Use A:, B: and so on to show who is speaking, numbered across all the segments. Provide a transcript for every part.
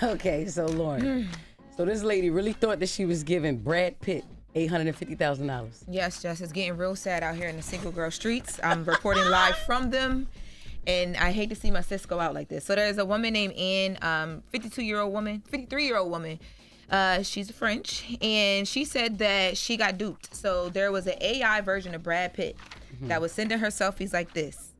A: Okay, so Lauren. So this lady really thought that she was giving Brad Pitt $850,000.
B: Yes, Jess, it's getting real sad out here in the single girl streets. I'm reporting live from them, and I hate to see my sis go out like this. So there's a woman named Anne, 53-year-old woman. She's French, and she said that she got duped. So there was an AI version of Brad Pitt that was sending her selfies like this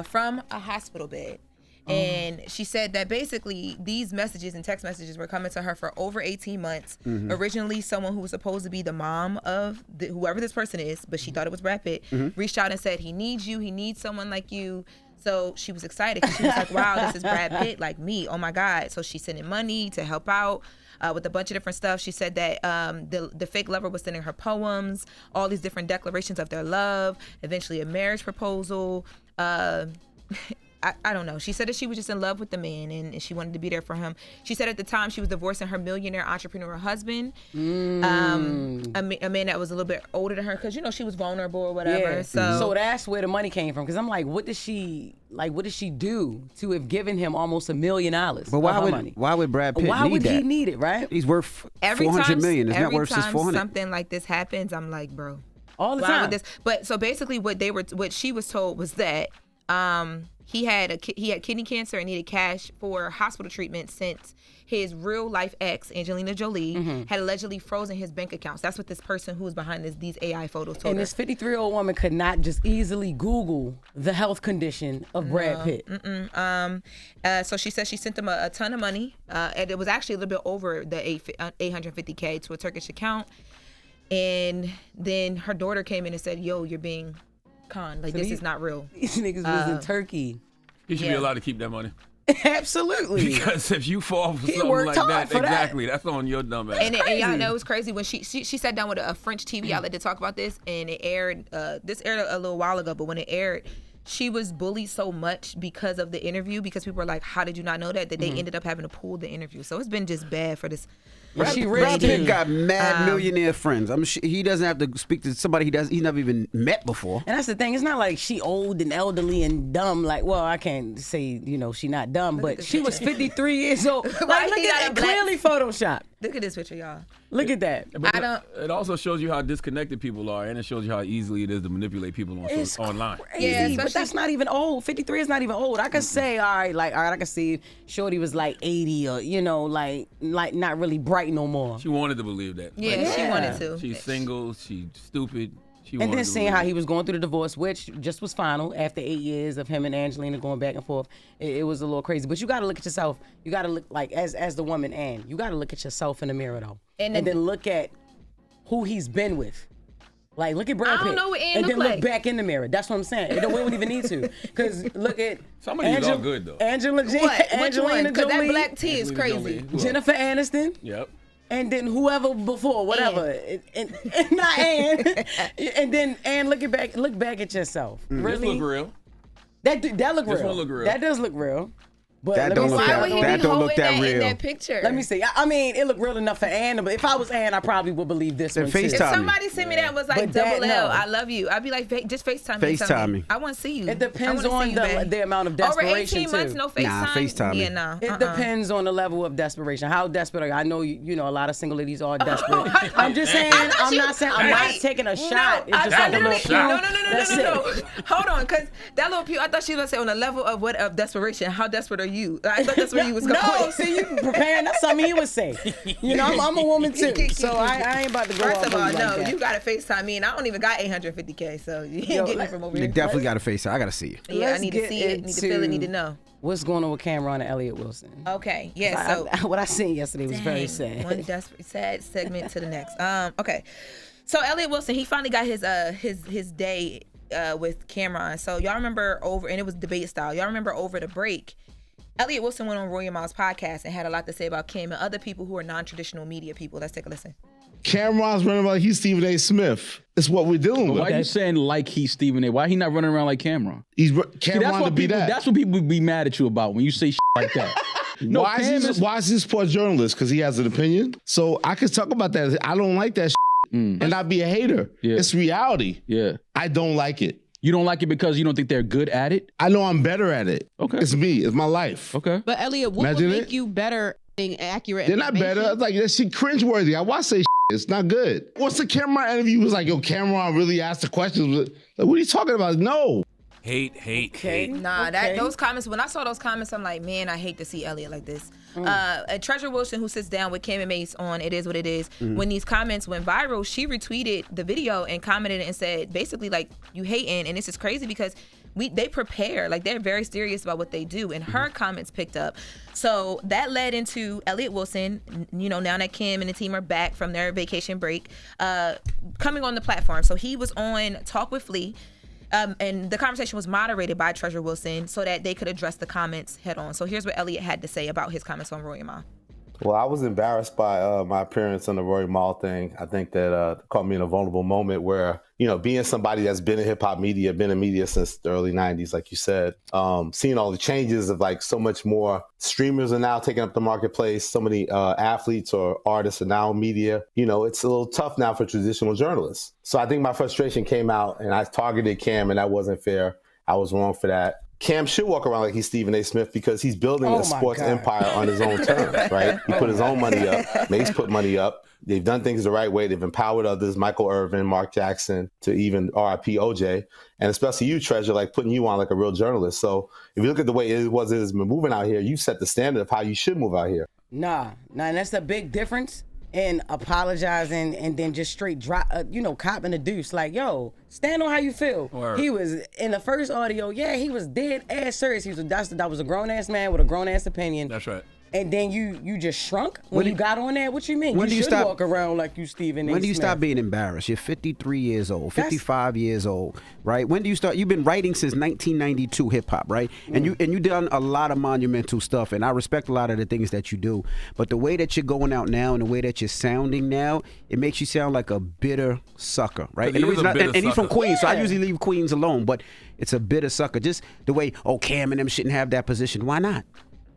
B: from a hospital bed. And she said that basically these messages and text messages were coming to her for over 18 months. Originally, someone who was supposed to be the mom of whoever this person is, but she thought it was Brad Pitt, reached out and said, he needs you. He needs someone like you. So she was excited because she was like, wow, this is Brad Pitt, like me. Oh, my God. So she's sending money to help out with a bunch of different stuff. She said that the fake lover was sending her poems, all these different declarations of their love, eventually a marriage proposal. I don't know. She said that she was just in love with the man and she wanted to be there for him. She said at the time she was divorcing her millionaire entrepreneur husband, a man that was a little bit older than her because, you know, she was vulnerable or whatever.
A: Yeah. So that's where the money came from. Because I'm like, what did she do to have given him almost $1 million? But
C: why would Brad Pitt
A: Why
C: need
A: would
C: that?
A: he need it, right?
C: He's worth $400 million. It's not worth just $400.
B: Every time something like this happens, I'm like, bro.
A: All the time.
B: But so basically what she was told was that he had kidney cancer and needed cash for hospital treatment since his real life ex, Angelina Jolie, had allegedly frozen his bank accounts. That's what this person who was behind these AI photos told her.
A: And this 53-year-old woman could not just easily Google the health condition of Brad Pitt.
B: So she said she sent him a ton of money, and it was actually a little bit over the $850K to a Turkish account. And then her daughter came in and said, yo, you're being con. Like, so this is not real.
A: These niggas was in Turkey.
D: He should be allowed to keep that money.
A: Absolutely.
D: Because if you fall for something like that, exactly, that's on your dumb ass.
B: And y'all know it was crazy when she sat down with a French TV outlet to talk about this, and it aired. This aired a little while ago, but when it aired, she was bullied so much because of the interview, because people were like, how did you not know that they ended up having to pull the interview. So it's been just bad for this.
C: Brad Pitt got mad millionaire friends. I'm sure he doesn't have to speak to somebody he's never even met before.
A: And that's the thing. It's not like she old and elderly and dumb. Like, well, I can't say, she not dumb, but she was 53 years old. Like, look at that, clearly photoshopped.
B: Look at this picture, y'all.
A: Look at that.
D: But it also shows you how disconnected people are, and it shows you how easily it is to manipulate people online.
A: Crazy, yeah, but that's not even old. 53 is not even old. I could say, all right, I could see Shorty was like 80 or, like not really bright no more.
D: She wanted to believe that.
B: Yeah, she wanted to.
D: She's single. She's stupid.
A: And then seeing how he was going through the divorce, which just was final after 8 years of him and Angelina going back and forth. It was a little crazy. But you got to look at yourself. You got to look like, as the woman, Anne, you got to look at yourself in the mirror, though. And then look at who he's been with. Like, look at Brad Pitt.
B: I don't know what Anne
A: and then
B: look
A: look back in the mirror. That's what I'm saying. We don't even need to. Because look at...
D: Some of these are good, though.
A: Angelina Jolie.
B: Because that black tea is crazy.
A: Jennifer Aniston.
D: Yep.
A: And then whoever before, whatever, and not Anne. And then Anne, look back at yourself. Really,
D: this look real.
A: That look real.
D: This one look real.
A: That does look real. But
C: that don't look that real.
B: In that picture?
A: Let me see. I mean, it looked real enough for Anne, but if I was Anne, I probably would believe this one.
C: If
B: somebody sent me that and was like, double L, I love you, I'd be like, just FaceTime me.
C: FaceTime me.
B: I want to see you.
A: It depends on the amount of desperation,
B: over 18 months, no FaceTime?
C: Nah, FaceTime me.
B: Yeah, nah.
A: It depends on the level of desperation. How desperate are you? I know you know a lot of single ladies are desperate. I'm just saying, I'm not taking a shot. It's just like a little pew.
B: No. Hold on, because that little pew, I thought she was going to say on the level of desperation, how desperate are you? I thought that's where you was going.
A: No, see, you preparing. That's something he would say. I'm a woman too, so I ain't about to go off.
B: First of all,
A: like
B: no,
A: that.
B: you got to FaceTime me, and I don't even got $850K, so you ain't getting it from over here.
C: You definitely got to FaceTime. I got to see you.
B: Yeah, I need to see it, need to feel it, need to know.
A: What's going on with Cameron and Elliot Wilson?
B: Okay, yeah, so.
A: What I seen yesterday was very sad.
B: One desperate, sad segment to the next. Okay, so Elliot Wilson, he finally got his day with Cameron. So y'all remember and it was debate style. Y'all remember over the break, Elliot Wilson went on Roy and Miles' podcast and had a lot to say about Kim and other people who are non-traditional media people. Let's take a listen.
E: Cameron's running like he's Stephen A. Smith. It's what we're dealing with.
F: Why are you saying like he's Stephen A? Why he not running around like Cameron?
E: Cameron to be that.
F: That's what people be mad at you about when you say like that. No,
E: why is he support journalists? Because he has an opinion. So I could talk about that. I don't like that and not be a hater. Yeah. It's reality.
F: Yeah.
E: I don't like it.
F: You don't like it because you don't think they're good at it?
E: I know I'm better at it.
F: Okay.
E: It's me. It's my life.
F: Okay.
G: But Elliot, what would make you better accurate.
E: They're not better. It's like that shit cringeworthy. I watch that shit. It's not good. Once the Cameron interview was like, yo, Cameron really asked the questions. Like, what are you talking about? No.
D: Hate.
B: Nah, those comments, when I saw those comments, I'm like, man, I hate to see Elliot like this. Treasure Wilson, who sits down with Cam and Mace on It Is What It Is, when these comments went viral, she retweeted the video and commented and said, basically, like, you hating, and this is crazy because they prepare, like they're very serious about what they do, and her comments picked up. So that led into Elliott Wilson, now that Kim and the team are back from their vacation break, coming on the platform. So he was on Talk with Flea, and the conversation was moderated by Treasure Wilson so that they could address the comments head on. So here's what Elliott had to say about his comments on Roy and Ma.
H: Well, I was embarrassed by my appearance on the Roy Mal thing. I think that caught me in a vulnerable moment where, being somebody that's been in hip hop media, been in media since the early 90s, like you said, seeing all the changes of like so much more streamers are now taking up the marketplace. So many athletes or artists are now in media. It's a little tough now for traditional journalists. So I think my frustration came out and I targeted Cam, and that wasn't fair. I was wrong for that. Cam should walk around like he's Stephen A. Smith because he's building a sports empire on his own terms, right? He put his own money up. Mace put money up. They've done things the right way. They've empowered others, Michael Irvin, Mark Jackson, to even RIP OJ, and especially you, Treasure, like putting you on like a real journalist. So if you look at the way it has been moving out here, you set the standard of how you should move out here.
A: Nah, and that's the big difference in apologizing and then just straight drop, copping the deuce. Like, yo, stand on how you feel.
D: Word.
A: He was in the first audio. Yeah, he was dead ass serious. That was a grown ass man with a grown ass opinion.
D: That's right.
A: And then you just shrunk when you got on there. What you mean?
C: When do you
A: should
C: stop,
A: walk around like you Stephen A.
C: When do you
A: Smith.
C: stop being embarrassed? You're 53 years old, 55 years old, right? When do you start? You've been writing since 1992 hip hop, right? And you done a lot of monumental stuff, and I respect a lot of the things that you do. But the way that you're going out now and the way that you're sounding now, it makes you sound like a bitter sucker, right? And, he's from Queens, so I usually leave Queens alone. But it's a bitter sucker. Just the way, Cam and them shouldn't have that position. Why not?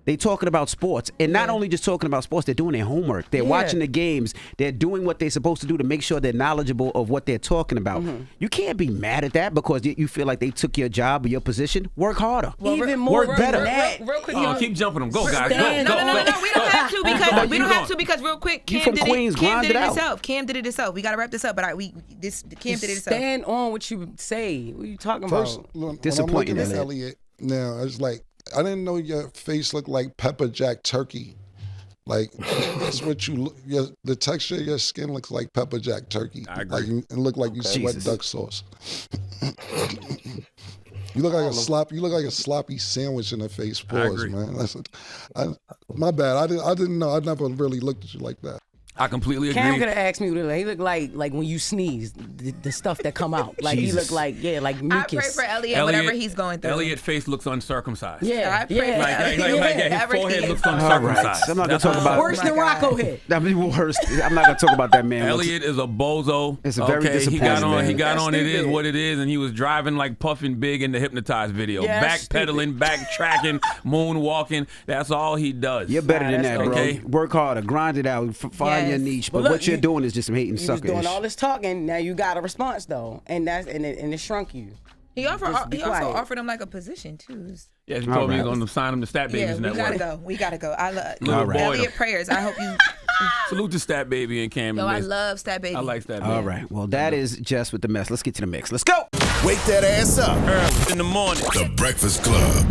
C: They talking about sports, and not only just talking about sports, they're doing their homework. They're watching the games. They're doing what they're supposed to do to make sure they're knowledgeable of what they're talking about. You can't be mad at that because you feel like they took your job or your position. Work harder.
A: Well, even more
C: work better.
B: Real quick,
D: Keep jumping them. Go, guys. Go.
B: No, we don't have to because real quick,
C: You from Queens, grind it out.
B: himself. Cam did it himself. We got to wrap this up, but Cam did it himself.
A: Stand on what you say. What are you talking
I: First,
A: about?
I: when
C: Disappointing,
I: I'm looking at Elliot now, it's like, I didn't know your face looked like pepper jack turkey. Like, that's what you look, the texture of your skin looks like pepper jack turkey.
D: I agree.
I: Like, it look like you sweat duck sauce. You look like a sloppy sandwich in the face. Pause, man. My bad. I didn't know. I never really looked at you like that.
D: I completely agree.
A: Cam could have asked me what he looked like when you sneeze, the stuff that come out. Like he looked like mucus.
B: I pray for Elliot, whatever he's going through.
D: Elliot's face looks uncircumcised.
B: Yeah, I pray for Elliot.
D: His forehead looks uncircumcised.
C: Right. I'm not gonna talk about
A: worse than Rocco hit.
C: I'm not gonna talk about that man.
D: Elliot is a bozo.
C: It's a very disappointing man.
D: He got on It Is What It Is, and he was driving like Puffin Big in the Hypnotized video. Backpedaling, backtracking, moonwalking. That's all he does.
C: You're better than that, bro.
D: Okay?
C: Work harder, grind it out, find your niche. But what you're doing is just some hating suckers.
A: You was doing all this talking. Now you got a response though, and it shrunk you.
B: He also offered him like a position too.
D: Yeah, he told me he's gonna sign him to Stat Babies Network.
B: We gotta go. I love
D: Elliot
B: prayers. I hope you
D: salute to Stat Baby and Cam.
B: I love Stat Baby.
D: I like Stat Baby.
C: All right. Well, that is Jess with the mess. Let's get to the mix. Let's go.
J: Wake that ass up.
D: Early in the morning.
J: The Breakfast Club.